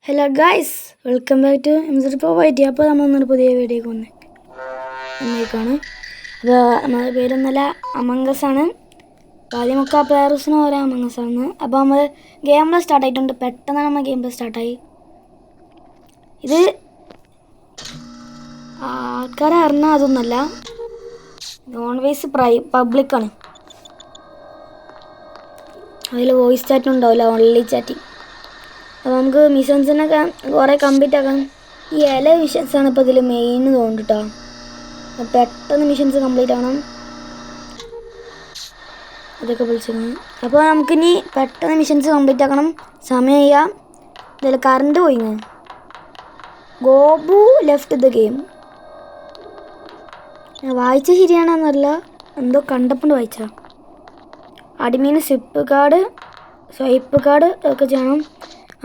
Hello guys, welcome back to MZ പോയിട്ട്. അപ്പോൾ നമ്മളൊന്നൊരു പുതിയ വീഡിയോക്ക് വന്നേക്കാണ്. അപ്പോൾ നമ്മുടെ പേരൊന്നല്ല, അമംഗസാണ്. ആദ്യമൊക്കെ പ്ലെയേഴ്സിന് പറയാം അമംഗസാണ്. അപ്പോൾ നമ്മൾ ഗെയിം പ്ലേ സ്റ്റാർട്ട് ആയിട്ടുണ്ട്. പെട്ടെന്ന് നമ്മൾ ഗെയിം പ്ലേ സ്റ്റാർട്ടായി. ഇത് ആൾക്കാരെ അറിഞ്ഞാൽ അതൊന്നുമല്ല, നോൺ വേസ് പബ്ലിക്കാണ്. അതിൽ വോയിസ് ചാറ്റും ഉണ്ടാവില്ല, ഓൺലി ചാറ്റിങ്. അപ്പോൾ നമുക്ക് മിഷൻസിനൊക്കെ കുറേ കംപ്ലീറ്റ് ആക്കണം. ഈ മിഷൻസാണ് ഇപ്പോൾ ഇതിൽ മെയിൻ തോന്നിട്ടോ. പെട്ടെന്ന് മിഷൻസ് കംപ്ലീറ്റ് ആകണം. അതൊക്കെ വിളിച്ചിരുന്നു. അപ്പോൾ നമുക്കിനി പെട്ടെന്ന് മിഷൻസ് കംപ്ലീറ്റ് ആക്കണം. സമയം ചെയ്യാം. ഇതിൽ കറണ്ട് പോയിങ്ങ്. Gobu left the game. വായിച്ച ശരിയാണെന്നല്ല, എന്തോ കണ്ടപ്പോൾ വായിച്ച. അടിമീന് സ്വൈപ്പ് കാർഡ് ഒക്കെ ചെയ്യണം.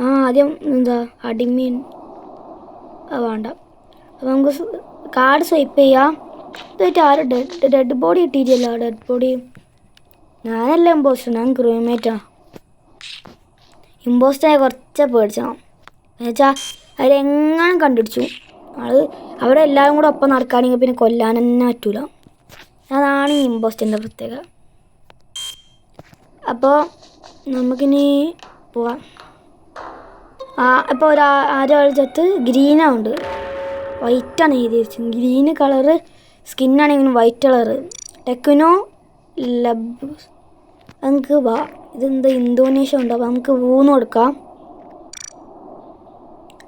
ആദ്യം എന്താ അടിമീൻ വേണ്ട. അപ്പോൾ നമുക്ക് കാർഡ് സ്വൈപ്പ് ചെയ്യാം. ഇതായിട്ട് ആരും ഡെഡ് ബോഡി കിട്ടിയിട്ടില്ല. ഡെഡ് ബോഡി ഞാനല്ല ഇമ്പോസ്റ്റർ, ഞാൻ ക്രൂമേറ്റാണ്. ഇമ്പോസ്റ്ററെ കുറച്ച് പേടിച്ചണം. എന്നുവെച്ചാൽ അതിലെങ്ങനെ കണ്ടുപിടിച്ചു അവിടെ എല്ലാവരും കൂടെ ഒപ്പം നടക്കുകയാണെങ്കിൽ പിന്നെ കൊല്ലാൻ തന്നെ പറ്റൂല. അതാണ് ഈ ഇമ്പോസ്റ്ററിൻ്റെ പ്രത്യേകത. അപ്പോൾ നമുക്കിനി പോവാം. ഇപ്പോൾ ഒരാൾ ചത്ത് ഗ്രീനാവുണ്ട്. വൈറ്റാണ് എഴുതി വെച്ചത്. ഗ്രീന് കളറ് സ്കിന്നാണെങ്കിൽ വൈറ്റ് കളറ്. Techno lab. നമുക്ക് ഇതെന്താ ഇന്തോനേഷ്യ ഉണ്ട്. അപ്പോൾ നമുക്ക് വൂന്ന് കൊടുക്കാം.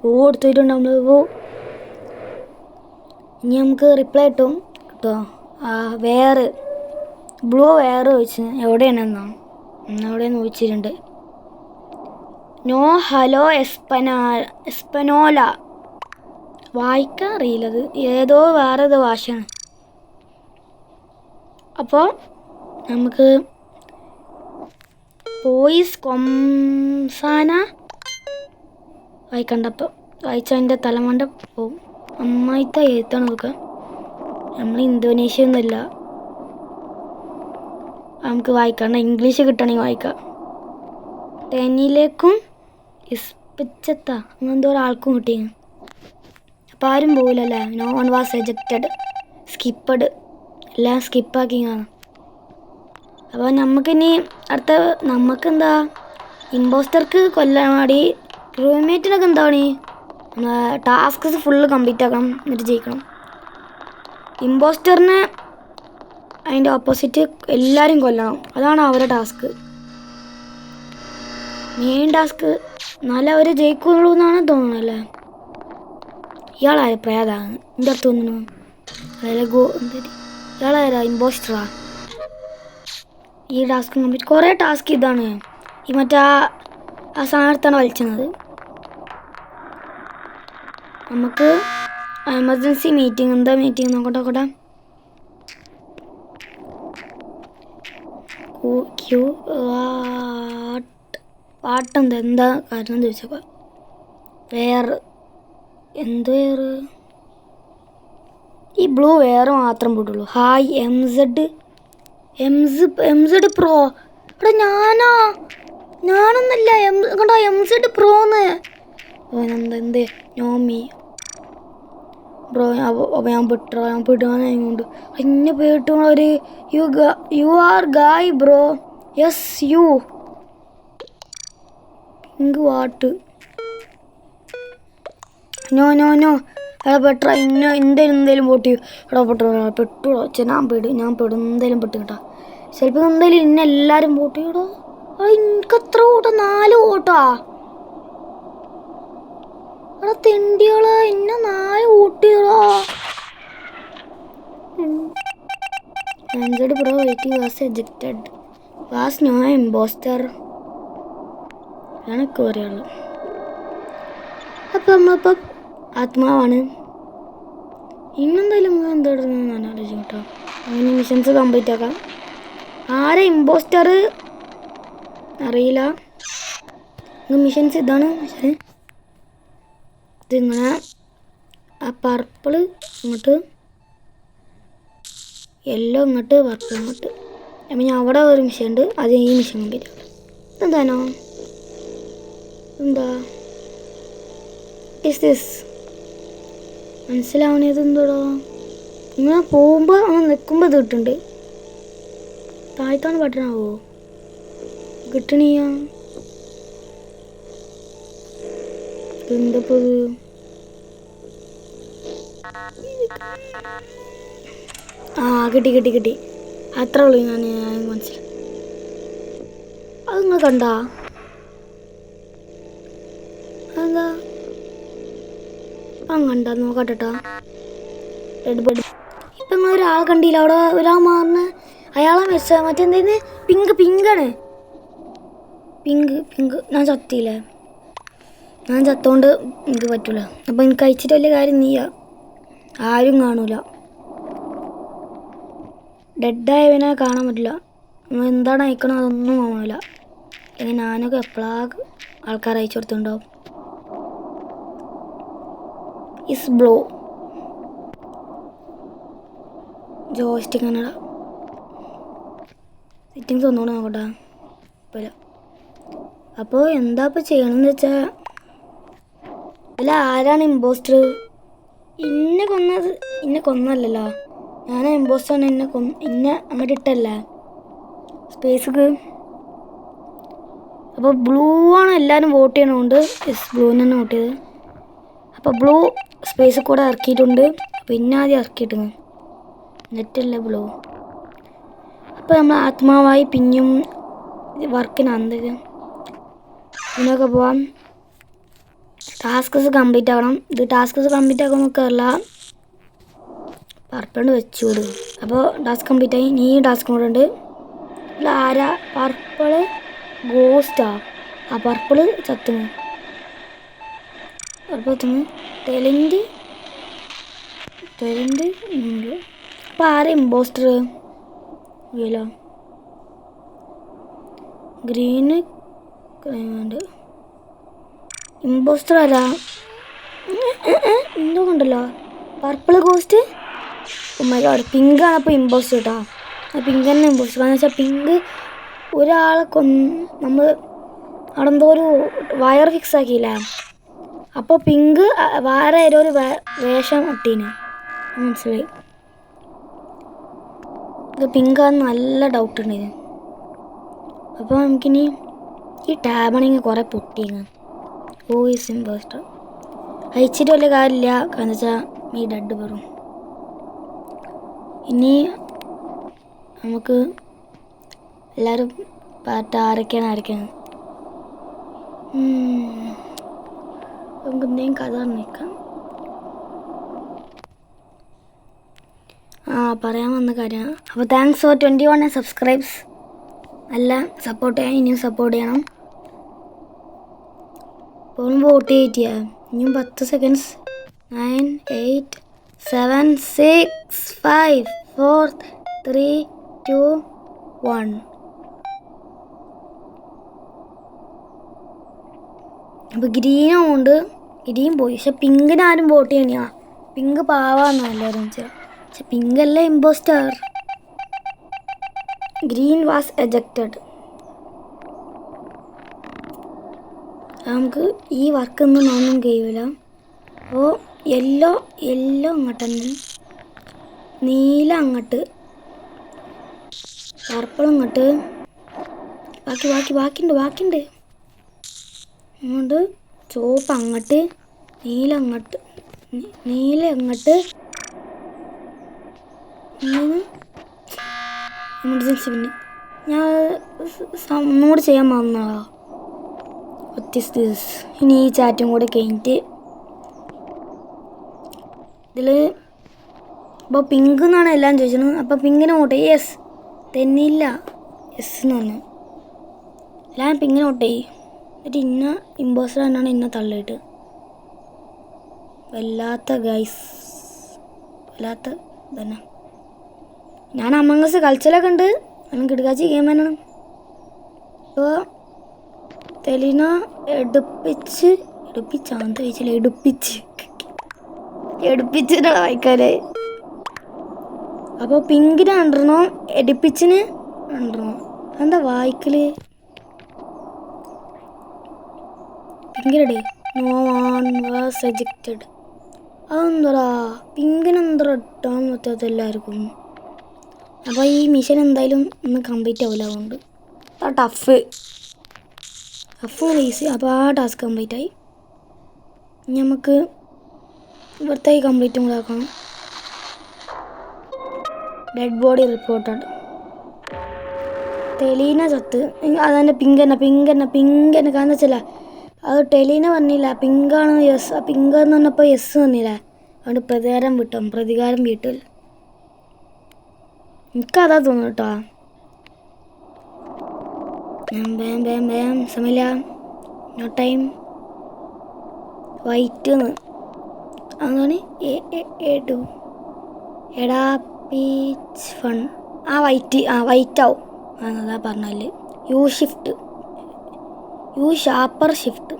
കൊടുത്തിട്ടുണ്ട് നമ്മൾ. ഇനി നമുക്ക് റിപ്ലൈ കിട്ടുമോ? വേറെ ബ്ലൂ വേറെ ചോദിച്ചു എവിടെയാണെന്നാ എവിടെയെന്ന് ചോദിച്ചിട്ടുണ്ട്. നോ ഹലോ എസ്പനോല. വായിക്കാൻ അറിയില്ലത്, ഏതോ വേറെ ഏതോ ഭാഷയാണ്. അപ്പോൾ നമുക്ക് പോയിസ് കൊംസാന വായിക്കണ്ടപ്പോൾ വായിച്ചതിൻ്റെ തലമണ്ട പോവും. അമ്മായിത്ത എഴുത്താണ് നോക്കുക. നമ്മൾ ഇന്തോനേഷ്യ ഒന്നുമല്ല. നമുക്ക് വായിക്കണ്ട, ഇംഗ്ലീഷ് കിട്ടണമെങ്കിൽ വായിക്കാം. ടെന്നിലേക്കും ഇസ്പിച്ചത്ത അങ്ങനെന്തോ ഒരാൾക്കും കിട്ടി. അപ്പോൾ ആരും പോകില്ലല്ലേ. നോ വൺ വാസ് എജക്റ്റഡ്, സ്കിപ്പഡ്, എല്ലാം സ്കിപ്പാക്കിയാണ്. അപ്പോൾ നമുക്കിനി നമുക്കെന്താ ഇമ്പോസ്റ്റർക്ക് കൊല്ലാൻ വേണ്ടി റൂംമേറ്റിനൊക്കെ എന്താ പണി? ടാസ്ക്സ് ഫുള്ള് കംപ്ലീറ്റ് ആക്കണം, എന്നിട്ട് ജയിക്കണം. ഇമ്പോസ്റ്ററിന് അതിൻ്റെ ഓപ്പോസിറ്റ് എല്ലാവരും കൊല്ലണം. അതാണ് അവരുടെ ടാസ്ക്, മെയിൻ ടാസ്ക്. എന്നാലും അവർ ജയിക്കുള്ളൂ എന്നാണ് തോന്നുന്നല്ലേ. ഇയാളായ പ്രേതാണ് എൻ്റെ അടുത്ത് തോന്നുന്നു. ഇയാളായ ഇമ്പോസ്റ്ററാ. ഈ ടാസ്ക് കംപ്ലീറ്റ് കുറേ ടാസ്ക് ഇതാണ്. ഈ ആ സാധനത്താണ് വലിച്ചത്. നമുക്ക് എമർജൻസി മീറ്റിംഗ്. എന്താ മീറ്റിംഗ് നോക്കട്ടെ. എന്താ കാരണം ചോദിച്ചപ്പോൾ ഈ ബ്ലൂ വേറെ മാത്രം പോട്ടുള്ളൂ. Hi എംസഡ് pro. എടാ ഞാനൊന്നല്ല കണ്ടോ എംസഡ് പ്രോന്ന്. എന്തേ നോമി ബ്രോ. ഞാൻ പെട്ടാനുകൊണ്ട് എന്നെ പേട്ടും ഒരു you are gay bro. Yes you ഇങ്ക് വാട്ട്. നോ എടാ പെട്ട എന്തേലും പോട്ടി. എടാ പെട്ടുടോ. ഞാൻ പെടും എന്തേലും പെട്ട് കേട്ടാ. ചിലപ്പോൾ എന്തേലും എല്ലാവരും പോട്ടിയോടോ. എനിക്കെത്ര വോട്ടോ? 4 വോട്ടാ. എടാ തെണ്ടിയോളാ, 4 വോട്ടിയോളാ. MZ pro was ejected. Was no impostor. എനിക്ക് പറയുള്ളൂ. അപ്പം നമ്മളിപ്പം ആത്മാവാണ്. ഇന്നെന്തായാലും എന്തായിരുന്നു ഞാൻ ആലോചിക്കും കേട്ടോ. അങ്ങനെ മിഷൻസ് കംപ്ലീറ്റ് ആക്കാം. ആരെ ഇമ്പോസ്റ്റർ അറിയില്ല. മിഷൻസ് ഇതാണ്. പക്ഷേ ഇതിങ്ങനെ ആ പർപ്പിൾ ഇങ്ങോട്ട്, യെല്ലോ ഇങ്ങോട്ട്, പർപ്പിൾ ഇങ്ങോട്ട്. അപ്പം ഞാൻ അവിടെ ഒരു മിഷൻ ഉണ്ട്. അത് ഈ മിഷൻ കംപ്ലീറ്റ് ആക്കാം. എന്താണോ എന്താ ഇസ് ദിസ് മനസ്സിലാവണത് എന്തോടോ? ഇങ്ങനെ പോകുമ്പോൾ അങ്ങനെ നിൽക്കുമ്പോൾ ഇത് കിട്ടുന്നുണ്ട്. താഴ്ത്താണ് പറ്റണാവോ? കിട്ടണിയ എന്തപ്പോ ഇത്? ആ കിട്ടി കിട്ടി കിട്ടി. അത്ര ഉള്ളൂ. ഞാൻ മനസ്സിലായി. അത് നിങ്ങൾ കണ്ടാ? അതെന്താ അപ്പം കണ്ടാ? നോക്കട്ടെട്ടാ. റെഡ് ബെഡ് ഇപ്പം നിങ്ങൾ ഒരാൾ കണ്ടില്ല അവിടെ? ഒരാൾ മാറുന്ന അയാളെ വെച്ച മറ്റെന്തേന്ന് പിങ്കാണ്. പിങ്ക് ഞാൻ ചത്തിയില്ലേ? ഞാൻ ചത്തോണ്ട് എനിക്ക് പറ്റൂല. അപ്പം എനിക്ക് അയച്ചിട്ട് വലിയ കാര്യം നീയാ. ആരും കാണൂല. ഡെഡായവനെ കാണാൻ പറ്റില്ല. നമ്മൾ എന്താണ് അയക്കണോ അതൊന്നും കാണില്ല. എങ്ങനെ ഞാനൊക്കെ എപ്പോഴാണ് ആൾക്കാർ അയച്ചു കൊടുത്തിട്ടുണ്ടാവും. Is blow joystick Kannada settings ഒന്നുകൂടെ നോക്കട്ടെ. ഇല്ല. അപ്പോൾ എന്താ ഇപ്പോൾ ചെയ്യണമെന്ന് വെച്ചാൽ അല്ല, ആരാണ് ഇമ്പോസ്റ്റർ? ഇന്നെ കൊന്നല്ലല്ലോ. ഞാൻ ഇമ്പോസ്റ്ററാണ്. ഇന്നെ അങ്ങോട്ട് ഇട്ടല്ലേ സ്പേസ്ക്ക്. അപ്പോൾ ബ്ലൂ ആണ് എല്ലാവരും വോട്ട് ചെയ്യണതുകൊണ്ട് ബ്ലൂവിന് തന്നെ വോട്ട് ചെയ്ത്. അപ്പോൾ ബ്ലൂ സ്പേസിൽ കൂടെ ഇറക്കിയിട്ടുണ്ട്. പിന്നെ ആദ്യം ഇറക്കിയിട്ടുണ്ട് നെറ്റല്ലേ ബ്ലൂ. അപ്പോൾ നമ്മൾ ആത്മാവായി പിന്നെയും വർക്കിനാണ് ഇതിനൊക്കെ പോവാം. ടാസ്ക്സ് കംപ്ലീറ്റ് ആകണം. ഇത് ടാസ്ക്സ് കംപ്ലീറ്റ് ആക്കാൻ നോക്കാറില്ല. പർപ്പിൾ വെച്ചുകൂട്. അപ്പോൾ ടാസ്ക് കംപ്ലീറ്റ് ആയി. നീ ടാസ്ക് കൂടെ ഉണ്ട്. ഇല്ല, ആരാ? പർപ്പിള് ഗോസ്റ്റാ. ആ പർപ്പിള് ചത്തുന്നു. ടെലന്റ് അപ്പോൾ ആരാ ഇമ്പോസ്റ്റർ? ഇല്ല, ഗ്രീന് വേണ്ട. ഇമ്പോസ്റ്റർ ആരാ? എന്തോ കണ്ടല്ലോ പർപ്പിൾ ഗോസ്റ്റ്. ഉമ്മയോട് പിങ്കാണ് അപ്പോൾ ഇമ്പോസ്റ്റർ കേട്ടോ. ആ പിങ്ക് തന്നെ ഇമ്പോസ്റ്റർ. കാരണം വെച്ചാൽ പിങ്ക് ഒരാളെ നമ്മൾ അവിടെ എന്തോ ഒരു വയർ ഫിക്സ് ആക്കിയില്ലേ? അപ്പോൾ പിങ്ക് വേറെ ഏതോ ഒരു വേഷം ഇട്ടീന്. മനസ്സിലായി. ഇത് പിങ്കാന്ന് നല്ല ഡൗട്ട് ഉണ്ടായിരുന്നു. അപ്പോൾ നമുക്കിനി ഈ ടാബാണെങ്കിൽ കുറേ പൊട്ടിങ്ങ. ഓ ഈസ് ഇമ്പോസ്റ്റർ അയച്ചിട്ട് വലിയ കാര്യമില്ല. കാരണം വെച്ചാൽ ഈ ഡെഡ് പറയും. ഇനി നമുക്ക് എല്ലാവരും പാട്ട് ആരൊക്കെയാണ് നമുക്ക് എന്തെങ്കിലും കഥ പറഞ്ഞേക്കാം. പറയാൻ വന്ന കാര്യമാണ്. അപ്പോൾ താങ്ക്സ് ഫോർ 21 സബ്സ്ക്രൈബ്സ്. നല്ല സപ്പോർട്ട് ചെയ്യാൻ ഇനിയും സപ്പോർട്ട് ചെയ്യണം. ഇപ്പോഴും വോട്ട് ചെയ്യ. ഇനിയും 10 സെക്കൻഡ്സ്. 9 8 7 6 5 4 3 2 1. അപ്പോൾ ഗ്രീനുണ്ട്. ഗ്രീൻ പോയി. പക്ഷെ പിങ്കിന് ആരും വോട്ട് ചെയ്യണിയാ. പിങ്ക് പാവാന്ന് എല്ലാവരും വെച്ചാൽ. പക്ഷെ പിങ്ക് അല്ല ഇമ്പോസ്റ്റർ. Green was ejected. നമുക്ക് ഈ വർക്കൊന്നും ഒന്നും കഴിയില്ല. അപ്പോൾ യെല്ലോ അങ്ങോട്ട് തന്നെ, നീല അങ്ങോട്ട്, പർപ്പിൾ അങ്ങോട്ട്, ബാക്കിയുണ്ട് അങ്ങോട്ട്, ചുവപ്പ് അങ്ങോട്ട്, നീല അങ്ങോട്ട് എമർജൻസി. പിന്നെ ഞാൻ ഒന്നുകൂടി ചെയ്യാൻ മറന്നതാ. ഇനി ഈ ചാറ്റും കൂടെ കഴിഞ്ഞിട്ട് ഇതിൽ ഇപ്പോൾ പിങ്ക് എന്നാണ് എല്ലാം ചോദിച്ചത്. അപ്പോൾ പിങ്കിനെ വോട്ട് ചെയ്യും. യെസ് തന്നെയില്ല, യെസ് എന്ന് പറഞ്ഞു. എല്ലാം പിങ്കിനെ വോട്ട് ചെയ്യും. എന്നിട്ട് ഇന്ന ഇമ്പോസ്റ്റർ തന്നെയാണ് ഇന്ന തള്ളിയിട്ട്. വല്ലാത്ത തന്നെ. ഞാൻ അമംഗസ് കളിച്ചലൊക്കെ ഉണ്ട്. ഞാൻ കിടക്കാച്ചി ഗെയിം തന്നെയാണ്. ഇപ്പോൾ തെലീന എടുപ്പിച്ചിട്ടാണ് വായിക്കാറ്. അപ്പോൾ പിങ്കിന് കണ്ടിരുന്നോ, എടുപ്പിച്ചിന് കണ്ടിരുന്നോ? എന്താ വായിക്കല്? പിങ്കിലടേ നോ വൺ വാസ് എജക്റ്റഡ്. അതെന്തടാ പിങ്കിനെന്തോ ഇട്ടാൻ പറ്റാത്ത എല്ലാവർക്കും. അപ്പോൾ ഈ മിഷൻ എന്തായാലും ഒന്ന് കംപ്ലീറ്റ് ആവില്ല. അതുകൊണ്ട് ആ ടഫ് ഈസി. അപ്പോൾ ആ ടാസ്ക് കംപ്ലീറ്റ് ആയി. ഇനി നമുക്ക് ഇവിടുത്തെ കംപ്ലീറ്റും കൂടെ ആക്കണം. Dead body reported. ടെലീന ചത്ത്. അതെൻ്റെ പിങ്കന്നെ കാരണം വെച്ചല്ല അത് ടെലീന പറഞ്ഞില്ല പിങ്കാണ് യെസ്. ആ പിങ്ക് എന്ന് പറഞ്ഞപ്പോൾ യെസ് തന്നില്ല. അതുകൊണ്ട് പ്രതികാരം വീട്ടിൽ എനിക്കതാ തോന്നുന്നു കേട്ടോ. വേം സമയമില്ല. No time. വൈറ്റ് അതാണ് എടാ പീച്ച് ഫൺ. വൈറ്റ് ആവും. അതാ പറഞ്ഞാല് യു ഷാർപ്പർ ഷിഫ്റ്റ്.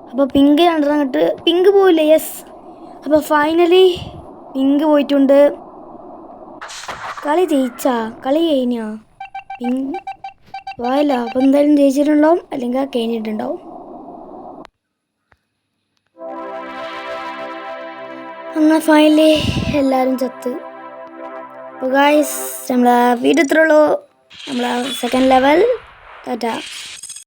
അപ്പോൾ പിങ്ക് രണ്ടെണ്ണം പിങ്ക് പോയില്ലേ. യെസ്. അപ്പോൾ ഫൈനലി പിങ്ക് പോയിട്ടുണ്ട്. കളി കഴിഞ്ഞാ പിങ്ക് പോയല്ലോ. അപ്പോൾ എന്തായാലും ജയിച്ചിട്ടുണ്ടാവും, അല്ലെങ്കിൽ കഴിഞ്ഞിട്ടുണ്ടാവും. അങ്ങനെ ഫൈനലി എല്ലാവരും ചത്ത്. അപ്പോൾ ഗായ്സ് നമ്മളെ വീഡിയോ ഇത്രയുള്ളൂ. നമ്മളെ സെക്കൻഡ് ലെവൽ ടാറ്റ.